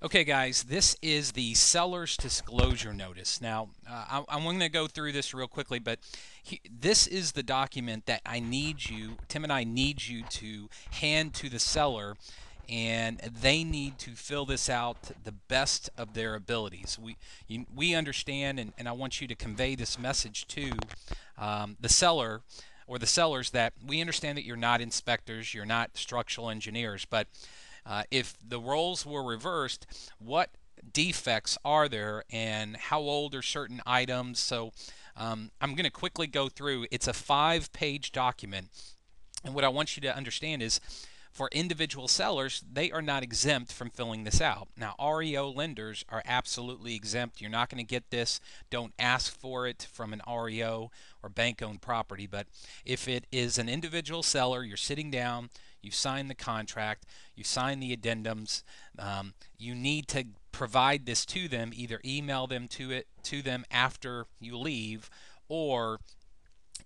Okay, guys, this is the seller's disclosure notice. Now, I'm going to go through this real quickly, but this is the document that I need you, Tim and I need you to hand to the seller, and they need to fill this out the best of their abilities. We understand, and I want you to convey this message to the seller or the sellers that we understand that you're not inspectors, you're not structural engineers, but if the roles were reversed, what defects are there and how old are certain items? So I'm going to quickly go through. It's a 5-page document. And what I want you to understand is for individual sellers, they are not exempt from filling this out. Now, REO lenders are absolutely exempt. You're not going to get this. Don't ask for it from an REO or bank-owned property. But if it is an individual seller, you're sitting down, you sign the contract, you sign the addendums, you need to provide this to them, either email them to them after you leave, or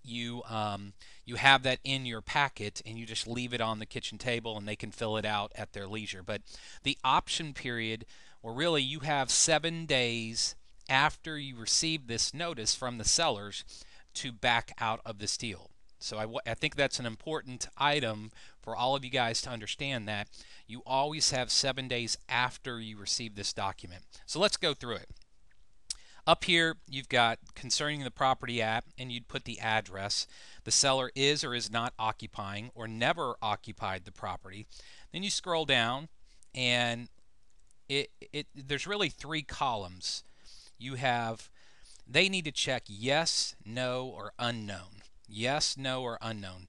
you have that in your packet and you just leave it on the kitchen table and they can fill it out at their leisure. But the option period, or really you have 7 days after you receive this notice from the sellers to back out of this deal. So I think that's an important item for all of you guys to understand, that you always have 7 days after you receive this document. So let's go through it. Up here, you've got concerning the property at, and you'd put the address. The seller is or is not occupying or never occupied the property. Then you scroll down, and there's really 3 columns. You have, they need to check yes, no, or unknown. Yes, no, or unknown.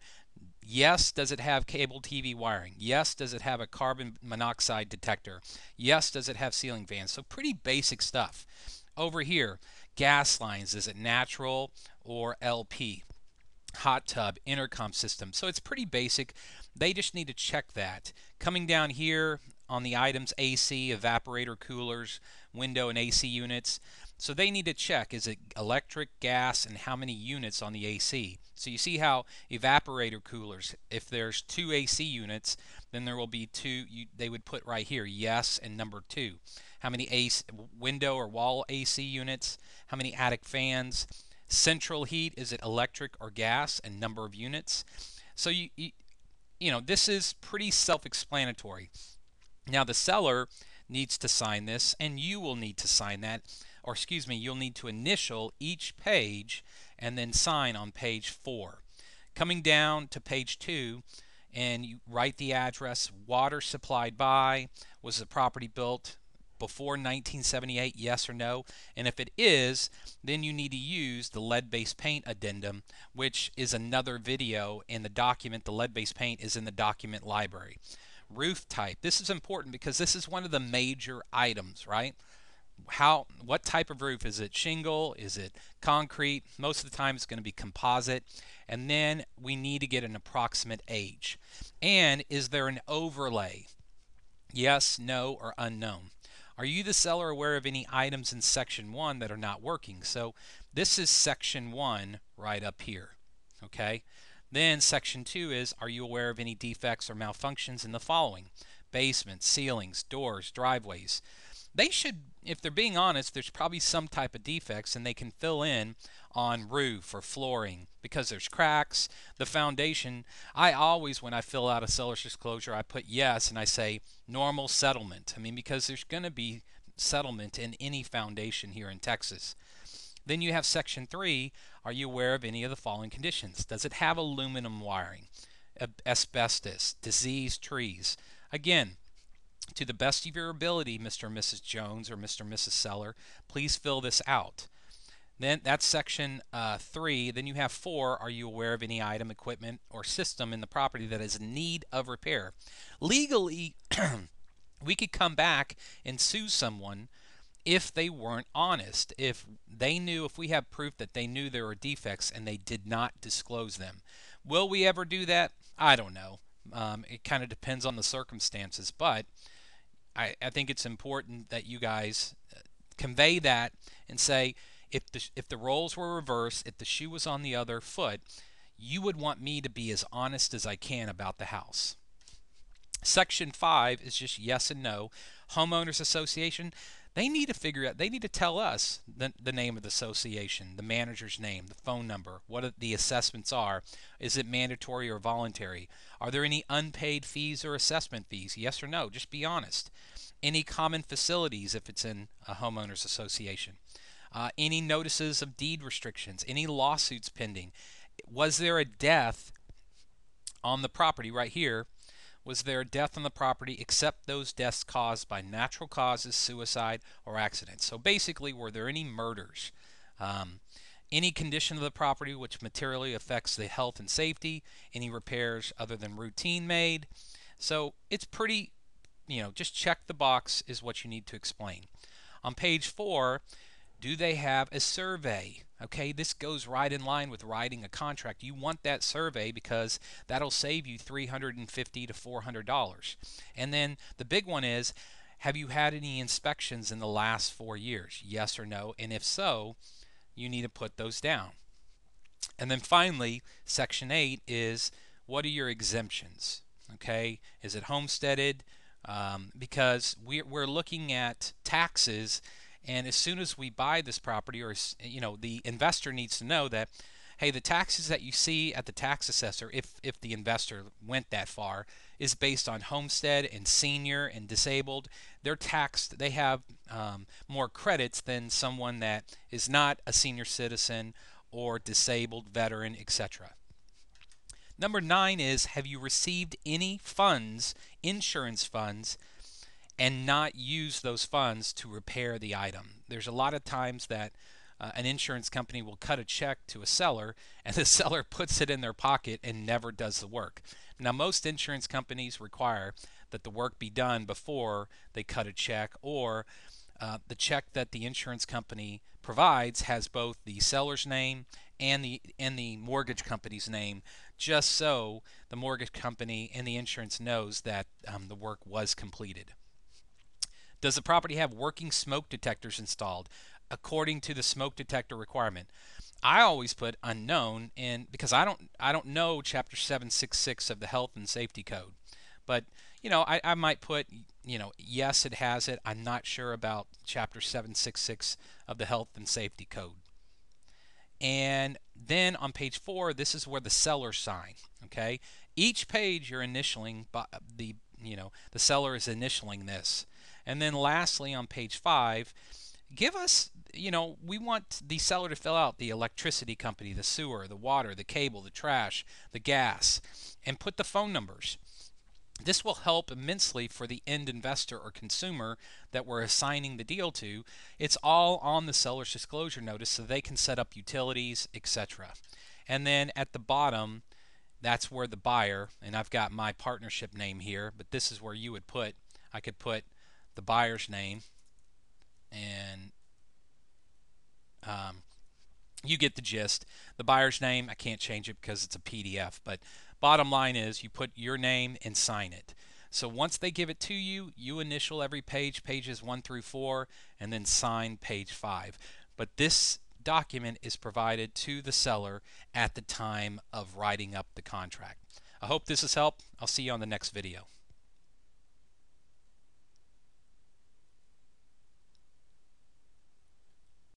Yes, does it have cable TV wiring? Yes, does it have a carbon monoxide detector? Yes, does it have ceiling fans? So pretty basic stuff. Over here, gas lines, is it natural or LP? Hot tub, intercom system. So it's pretty basic. They just need to check that. Coming down here on the items, AC, evaporator coolers, window and AC units. So they need to check, is it electric, gas, and how many units on the AC? So you see how evaporator coolers, if there's 2 AC units, then there will be 2, they would put right here, yes, and number 2. How many AC, window or wall AC units? How many attic fans? Central heat, is it electric or gas, and number of units? So you know, this is pretty self-explanatory. Now the seller needs to sign this, and you will need to sign that, or excuse me, you'll need to initial each page and then sign on page 4. Coming down to page 2, and you write the address, water supplied by, was the property built before 1978, yes or no? And if it is, then you need to use the lead-based paint addendum, which is another video in the document. The lead-based paint is in the document library. Roof type. This is important because this is one of the major items, right? What type of roof? Is it shingle? Is it concrete? Most of the time it's going to be composite. And then we need to get an approximate age. And is there an overlay? Yes, no, or unknown. Are you, the seller, aware of any items in section 1 that are not working? So this is section 1 right up here. Okay. Then section 2 is, are you aware of any defects or malfunctions in the following? Basements, ceilings, doors, driveways. They should, if they're being honest, there's probably some type of defects, and they can fill in on roof or flooring because there's cracks, the foundation. I always, when I fill out a seller's disclosure, I put yes and I say normal settlement. I mean, because there's going to be settlement in any foundation here in Texas. Then you have section 3, are you aware of any of the following conditions? Does it have aluminum wiring, asbestos, diseased trees? Again, to the best of your ability, Mr. and Mrs. Jones or Mr. and Mrs. Seller, please fill this out. Then that's section 3. Then you have 4. Are you aware of any item, equipment, or system in the property that is in need of repair? Legally, we could come back and sue someone if they weren't honest. If they knew, if we have proof that they knew there were defects and they did not disclose them. Will we ever do that? I don't know. It kind of depends on the circumstances, but I think it's important that you guys convey that and say, if the roles were reversed, if the shoe was on the other foot, you would want me to be as honest as I can about the house. Section 5 is just yes and no. Homeowners Association, they need to figure out, they need to tell us the name of the association, the manager's name, the phone number, what the assessments are. Is it mandatory or voluntary? Are there any unpaid fees or assessment fees? Yes or no? Just be honest. Any common facilities if it's in a homeowners association? Any notices of deed restrictions? Any lawsuits pending? Was there a death on the property right here? Was there a death on the property except those deaths caused by natural causes, suicide, or accidents? So basically, were there any murders? Um, any condition of the property which materially affects the health and safety? Any repairs other than routine made? So it's pretty, just check the box is what you need to explain. On page 4, do they have a survey? Okay, this goes right in line with writing a contract. You want that survey because that'll save you $350 to $400. And then the big one is, have you had any inspections in the last 4 years? Yes or no? And if so, you need to put those down. And then finally, section 8 is, what are your exemptions? Okay, is it homesteaded? Because we're looking at taxes, and as soon as we buy this property, or the investor needs to know that, hey, the taxes that you see at the tax assessor, if the investor went that far, is based on homestead and senior and disabled. They're taxed. They have more credits than someone that is not a senior citizen or disabled, veteran, etc. Number 9 is, have you received any funds, insurance funds, and not use those funds to repair the item? There's a lot of times that an insurance company will cut a check to a seller, and the seller puts it in their pocket and never does the work. Now, most insurance companies require that the work be done before they cut a check, or the check that the insurance company provides has both the seller's name and the mortgage company's name, just so the mortgage company and the insurance knows that the work was completed. Does the property have working smoke detectors installed according to the smoke detector requirement? I always put unknown in because I don't know chapter 766 of the health and safety code. But I might put yes, it has it. I'm not sure about chapter 766 of the health and safety code. And then on page 4, this is where the seller sign. Okay, each page you're initialing the seller is initialing this. And then lastly on page 5, give us, we want the seller to fill out the electricity company, the sewer, the water, the cable, the trash, the gas, and put the phone numbers. This will help immensely for the end investor or consumer that we're assigning the deal to. It's all on the seller's disclosure notice so they can set up utilities, etc. And then at the bottom, that's where the buyer, and I've got my partnership name here, but this is where you would put, I could put the buyer's name, and you get the gist. The buyer's name, I can't change it because it's a PDF, but bottom line is you put your name and sign it. So once they give it to you, you initial every page, pages 1 through 4, and then sign page 5. But this document is provided to the seller at the time of writing up the contract. I hope this has helped. I'll see you on the next video.